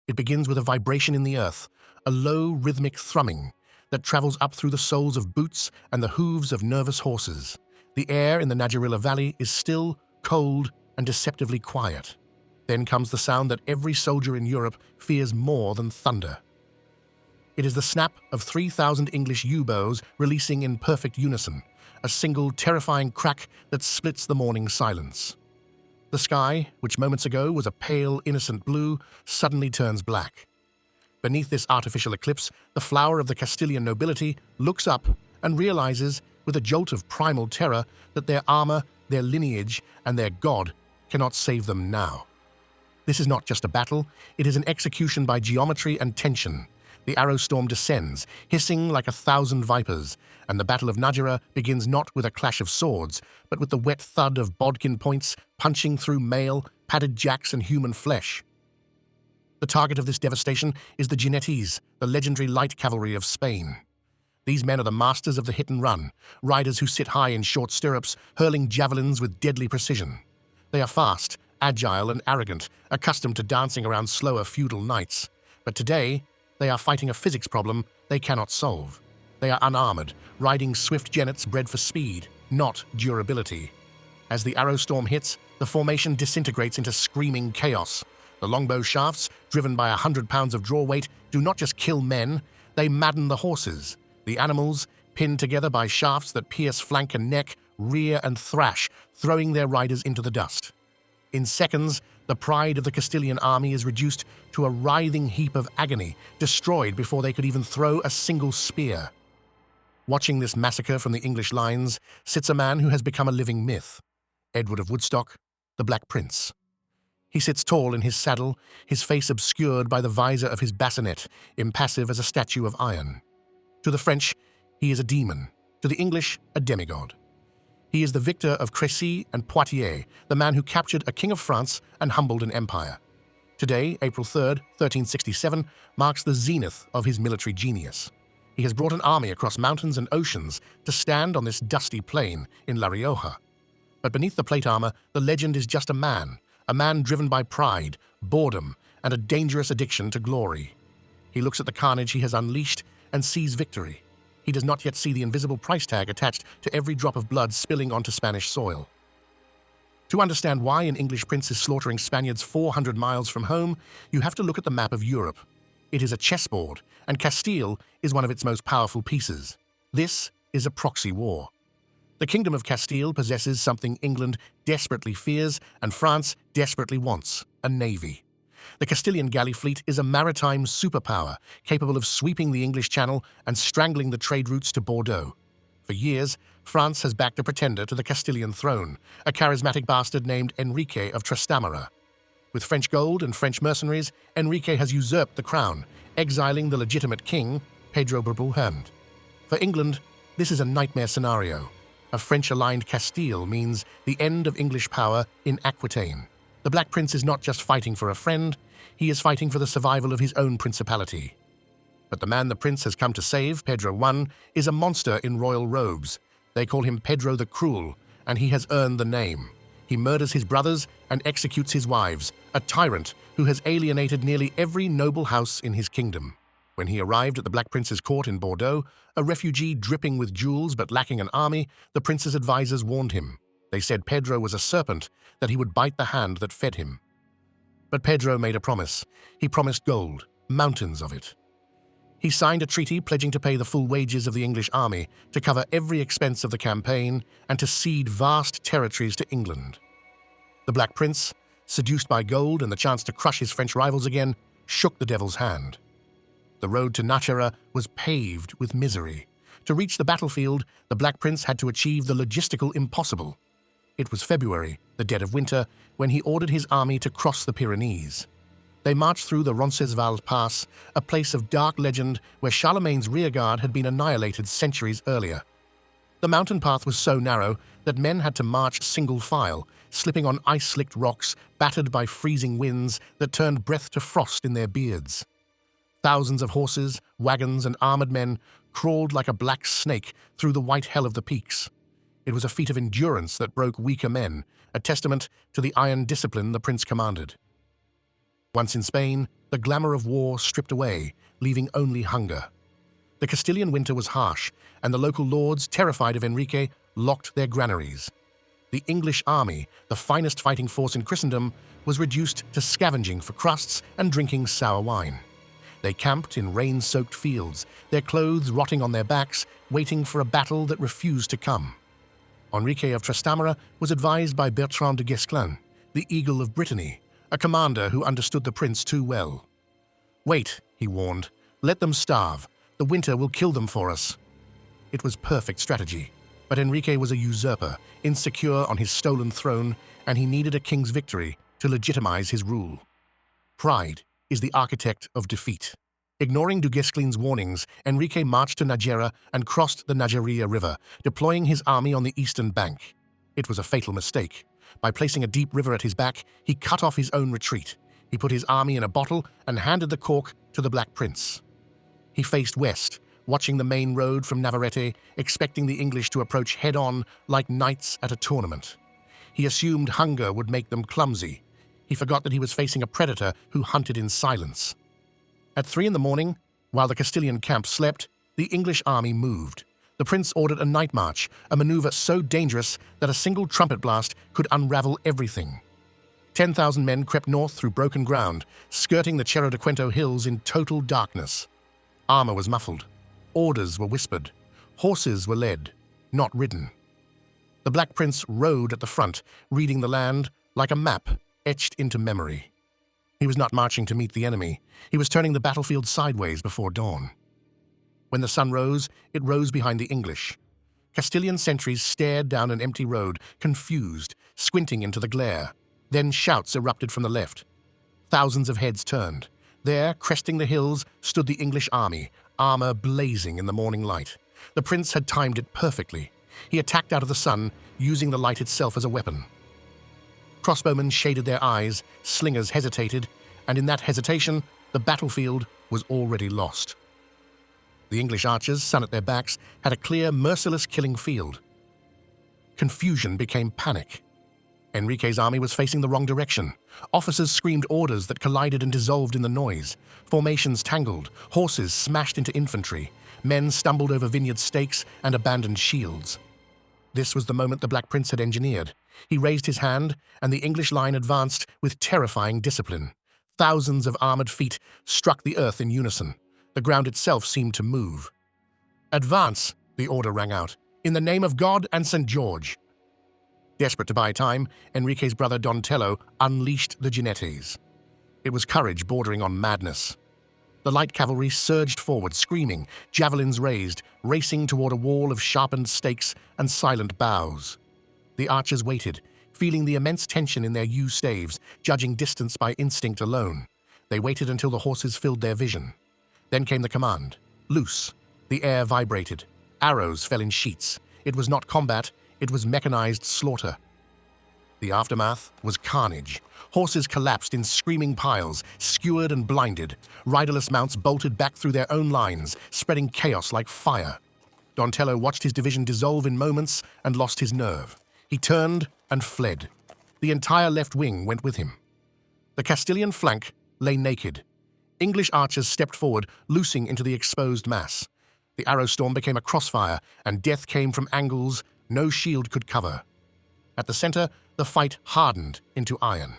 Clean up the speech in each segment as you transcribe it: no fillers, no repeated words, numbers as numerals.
It begins with a vibration in the earth, a low rhythmic thrumming that travels up through the soles of boots and the hooves of nervous horses. The air in the Najera Valley is still, cold, and deceptively quiet. Then comes the sound that every soldier in Europe fears more than thunder. It is the snap of 3,000 English U-bows releasing in perfect unison, a single terrifying crack that splits the morning silence. The sky, which moments ago was a pale, innocent blue, suddenly turns black. Beneath this artificial eclipse, the flower of the Castilian nobility looks up and realizes, with a jolt of primal terror, that their armor, their lineage, and their god cannot save them now. This is not just a battle, it is an execution by geometry and tension. The arrow storm descends, hissing like 1,000 vipers, and the Battle of Nájera begins not with a clash of swords, but with the wet thud of bodkin points punching through mail, padded jacks, and human flesh. The target of this devastation is the jinetes, the legendary light cavalry of Spain. These men are the masters of the hit and run, riders who sit high in short stirrups, hurling javelins with deadly precision. They are fast, agile, and arrogant, accustomed to dancing around slower feudal knights. But today, they are fighting a physics problem they cannot solve. They are unarmored, riding swift jinetes bred for speed, not durability. As the arrow storm hits, the formation disintegrates into screaming chaos. The longbow shafts, driven by 100 pounds of draw weight, do not just kill men, they madden the horses. The animals, pinned together by shafts that pierce flank and neck, rear and thrash, throwing their riders into the dust. In seconds, the pride of the Castilian army is reduced to a writhing heap of agony, destroyed before they could even throw a single spear. Watching this massacre from the English lines sits a man who has become a living myth, Edward of Woodstock, the Black Prince. He sits tall in his saddle, his face obscured by the visor of his bassinet, impassive as a statue of iron. To the French, he is a demon. To the English, a demigod. He is the victor of Crécy and Poitiers, the man who captured a king of France and humbled an empire. Today, April 3rd, 1367, marks the zenith of his military genius. He has brought an army across mountains and oceans to stand on this dusty plain in La Rioja. But beneath the plate armor, the legend is just a man driven by pride, boredom, and a dangerous addiction to glory. He looks at the carnage he has unleashed and sees victory. He does not yet see the invisible price tag attached to every drop of blood spilling onto Spanish soil. To understand why an English prince is slaughtering Spaniards 400 miles from home, you have to look at the map of Europe. It is a chessboard, and Castile is one of its most powerful pieces. This is a proxy war. The Kingdom of Castile possesses something England desperately fears and France desperately wants: a navy. The Castilian galley fleet is a maritime superpower capable of sweeping the English Channel and strangling the trade routes to Bordeaux. For years, France has backed a pretender to the Castilian throne, a charismatic bastard named Enrique of Trastámara. With French gold and French mercenaries, Enrique has usurped the crown, exiling the legitimate king, Pedro Bourboulon. For England, this is a nightmare scenario. A French-aligned Castile means the end of English power in Aquitaine. The Black Prince is not just fighting for a friend, he is fighting for the survival of his own principality. But the man the prince has come to save, Pedro I, is a monster in royal robes. They call him Pedro the Cruel, and he has earned the name. He murders his brothers and executes his wives, a tyrant who has alienated nearly every noble house in his kingdom. When he arrived at the Black Prince's court in Bordeaux, a refugee dripping with jewels but lacking an army, the prince's advisors warned him. They said Pedro was a serpent, that he would bite the hand that fed him. But Pedro made a promise. He promised gold, mountains of it. He signed a treaty pledging to pay the full wages of the English army, to cover every expense of the campaign, and to cede vast territories to England. The Black Prince, seduced by gold and the chance to crush his French rivals again, shook the devil's hand. The road to Nájera was paved with misery. To reach the battlefield, the Black Prince had to achieve the logistical impossible. It was February, the dead of winter, when he ordered his army to cross the Pyrenees. They marched through the Roncesvalles Pass, a place of dark legend where Charlemagne's rearguard had been annihilated centuries earlier. The mountain path was so narrow that men had to march single file, slipping on ice-slicked rocks, battered by freezing winds that turned breath to frost in their beards. Thousands of horses, wagons, and armored men crawled like a black snake through the white hell of the peaks. It was a feat of endurance that broke weaker men, a testament to the iron discipline the prince commanded. Once in Spain, the glamour of war stripped away, leaving only hunger. The Castilian winter was harsh, and the local lords, terrified of Enrique, locked their granaries. The English army, the finest fighting force in Christendom, was reduced to scavenging for crusts and drinking sour wine. They camped in rain-soaked fields, their clothes rotting on their backs, waiting for a battle that refused to come. Enrique of Trastámara was advised by Bertrand de Guesclin, the Eagle of Brittany, a commander who understood the prince too well. "Wait," he warned. "Let them starve. The winter will kill them for us." It was perfect strategy, but Enrique was a usurper, insecure on his stolen throne, and he needed a king's victory to legitimize his rule. Pride is the architect of defeat. Ignoring du Guesclin's warnings, Enrique marched to Najera and crossed the Najera River, deploying his army on the eastern bank. It was a fatal mistake. By placing a deep river at his back, he cut off his own retreat. He put his army in a bottle and handed the cork to the Black Prince. He faced west, watching the main road from Navarrete, expecting the English to approach head-on like knights at a tournament. He assumed hunger would make them clumsy. He forgot that he was facing a predator who hunted in silence. At 3 a.m, while the Castilian camp slept, the English army moved. The prince ordered a night march, a maneuver so dangerous that a single trumpet blast could unravel everything. 10,000 men crept north through broken ground, skirting the Cerro de Cuento hills in total darkness. Armor was muffled. Orders were whispered. Horses were led, not ridden. The Black Prince rode at the front, reading the land like a map etched into memory. He was not marching to meet the enemy. He was turning the battlefield sideways before dawn. When the sun rose, it rose behind the English. Castilian sentries stared down an empty road, confused, squinting into the glare. Then shouts erupted from the left. Thousands of heads turned. There, cresting the hills, stood the English army, armor blazing in the morning light. The prince had timed it perfectly. He attacked out of the sun, using the light itself as a weapon. Crossbowmen shaded their eyes, slingers hesitated, and in that hesitation, the battlefield was already lost. The English archers, sun at their backs, had a clear, merciless killing field. Confusion became panic. Enrique's army was facing the wrong direction. Officers screamed orders that collided and dissolved in the noise. Formations tangled, horses smashed into infantry, men stumbled over vineyard stakes and abandoned shields. This was the moment the Black Prince had engineered. He raised his hand, and the English line advanced with terrifying discipline. Thousands of armored feet struck the earth in unison. The ground itself seemed to move. "Advance," the order rang out, "in the name of God and St. George." Desperate to buy time, Enrique's brother Don Tello unleashed the jinetes. It was courage bordering on madness. The light cavalry surged forward, screaming, javelins raised, racing toward a wall of sharpened stakes and silent bows. The archers waited, feeling the immense tension in their yew staves, judging distance by instinct alone. They waited until the horses filled their vision. Then came the command. Loose. The air vibrated. Arrows fell in sheets. It was not combat, it was mechanized slaughter. The aftermath was carnage. Horses collapsed in screaming piles, skewered and blinded. Riderless mounts bolted back through their own lines, spreading chaos like fire. Don Tello watched his division dissolve in moments and lost his nerve. He turned and fled. The entire left wing went with him. The Castilian flank lay naked. English archers stepped forward, loosing into the exposed mass. The arrow storm became a crossfire, and death came from angles no shield could cover. At the center, the fight hardened into iron.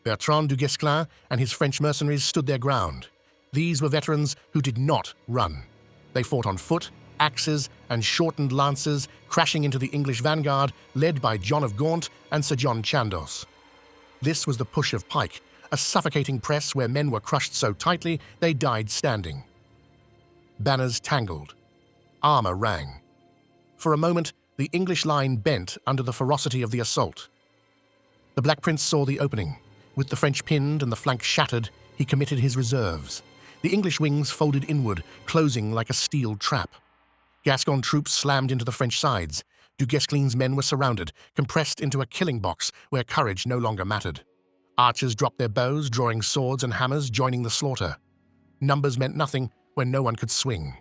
Bertrand du Guesclin and his French mercenaries stood their ground. These were veterans who did not run. They fought on foot, axes, and shortened lances, crashing into the English vanguard led by John of Gaunt and Sir John Chandos. This was the push of pike, a suffocating press where men were crushed so tightly they died standing. Banners tangled. Armor rang. For a moment, the English line bent under the ferocity of the assault. The Black Prince saw the opening. With the French pinned and the flank shattered, he committed his reserves. The English wings folded inward, closing like a steel trap. Gascon troops slammed into the French sides. Du Guesclin's men were surrounded, compressed into a killing box where courage no longer mattered. Archers dropped their bows, drawing swords and hammers, joining the slaughter. Numbers meant nothing when no one could swing.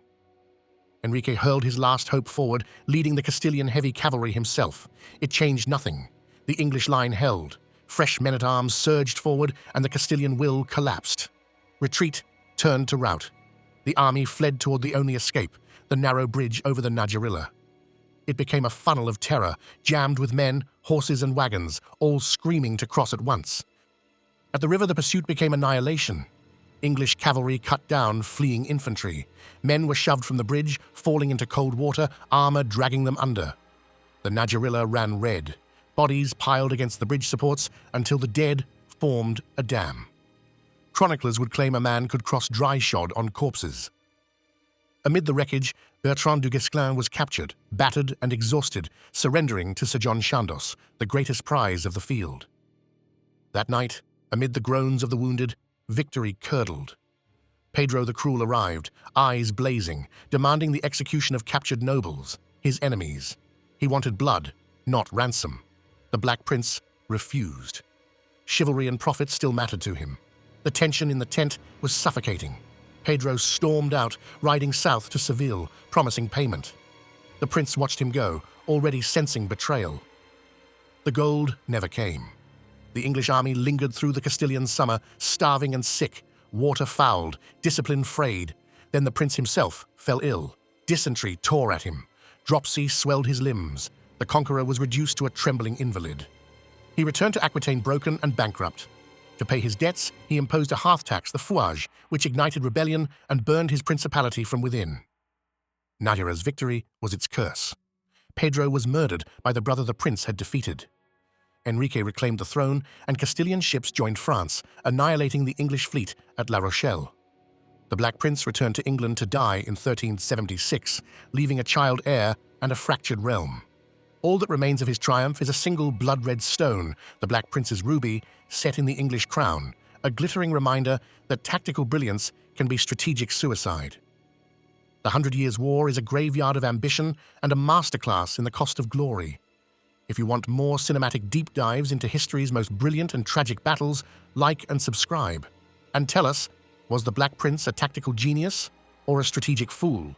Enrique hurled his last hope forward, leading the Castilian heavy cavalry himself. It changed nothing. The English line held. Fresh men-at-arms surged forward, and the Castilian will collapsed. Retreat turned to rout. The army fled toward the only escape, the narrow bridge over the Nájera. It became a funnel of terror, jammed with men, horses and wagons, all screaming to cross at once. At the river, the pursuit became annihilation. English cavalry cut down fleeing infantry. Men were shoved from the bridge, falling into cold water, armor dragging them under. The Nájera ran red, bodies piled against the bridge supports until the dead formed a dam. Chroniclers would claim a man could cross dry-shod on corpses. Amid the wreckage, Bertrand du Guesclin was captured, battered and exhausted, surrendering to Sir John Chandos, the greatest prize of the field. That night, amid the groans of the wounded, victory curdled. Pedro the Cruel arrived, eyes blazing, demanding the execution of captured nobles, his enemies. He wanted blood, not ransom. The Black Prince refused. Chivalry and profit still mattered to him. The tension in the tent was suffocating. Pedro stormed out, riding south to Seville, promising payment. The prince watched him go, already sensing betrayal. The gold never came. The English army lingered through the Castilian summer, starving and sick, water fouled, discipline frayed. Then the prince himself fell ill. Dysentery tore at him. Dropsy swelled his limbs. The conqueror was reduced to a trembling invalid. He returned to Aquitaine broken and bankrupt. To pay his debts, he imposed a hearth tax, the fouage, which ignited rebellion and burned his principality from within. Nájera's victory was its curse. Pedro was murdered by the brother the prince had defeated. Enrique reclaimed the throne, and Castilian ships joined France, annihilating the English fleet at La Rochelle. The Black Prince returned to England to die in 1376, leaving a child heir and a fractured realm. All that remains of his triumph is a single blood-red stone, the Black Prince's ruby, set in the English crown, a glittering reminder that tactical brilliance can be strategic suicide. The 100 Years' War is a graveyard of ambition and a masterclass in the cost of glory. If you want more cinematic deep dives into history's most brilliant and tragic battles, like and subscribe. And tell us, was the Black Prince a tactical genius or a strategic fool?